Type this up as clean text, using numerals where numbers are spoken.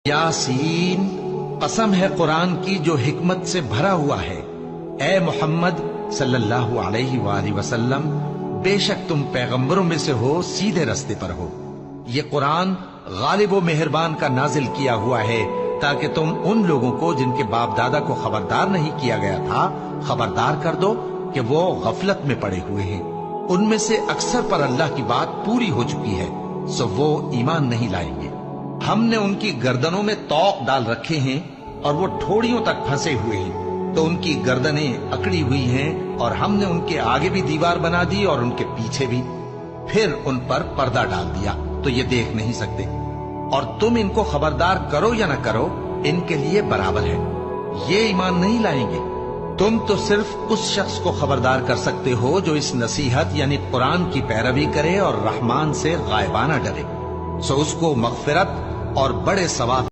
यासीन, कसम है कुरान की जो हिकमत से भरा हुआ है। ए मोहम्मद सल्लल्लाहु अलैहि वालैहि वसल्लम, बेशक तुम पैगंबरों में से हो, सीधे रास्ते पर हो। ये कुरान गालिब व मेहरबान का नाजिल किया हुआ है ताकि तुम उन लोगों को जिनके बाप दादा को खबरदार नहीं किया गया था खबरदार कर दो कि वो गफलत में पड़े हुए हैं। उनमें से अक्सर पर अल्लाह की बात पूरी हो चुकी है, सो वो ईमान नहीं लाएंगे। हमने उनकी गर्दनों में तौक डाल रखे हैं और वो ठोड़ियों तक फंसे हुए हैं, तो उनकी गर्दनें अकड़ी हुई हैं और हमने उनके आगे भी दीवार बना दी और उनके पीछे भी, फिर उन पर पर्दा डाल दिया तो ये देख नहीं सकते। और तुम इनको खबरदार करो या न करो, इनके लिए बराबर है, ये ईमान नहीं लाएंगे। तुम तो सिर्फ उस शख्स को खबरदार कर सकते हो जो इस नसीहत यानी कुरान की पैरवी करे और रहमान से गायबाना डरे, सो उसको मगफिरत और बड़े सवाब